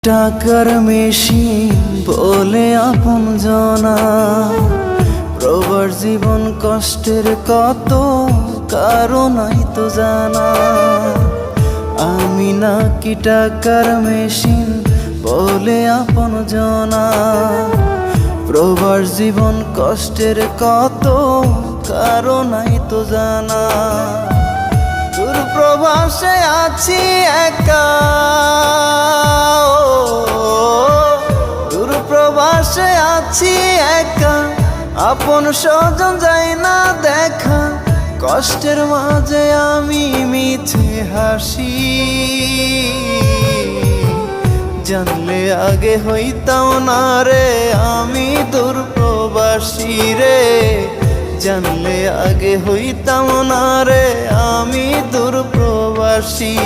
টাকার মেশিন বলে আপন জনা, প্রবার জীবন কষ্টের কত কারণই তো জানা। আমি নাকি টাকার মেশিন বলে আপন জনা, প্রবার জীবন কষ্টের কত কারণই তো জানা। দূর প্রবাসে আছি একা, দূর প্রবাসে আছি একা, আপন স্বজন যায় না দেখা। কষ্টের মাঝে আমি মিছে হাসি, জানলে আগে হইতাম না রে আমি দূর প্রবাসী রে। জানলে আগে হইতাম না রে আমি দূর প্রবাসী।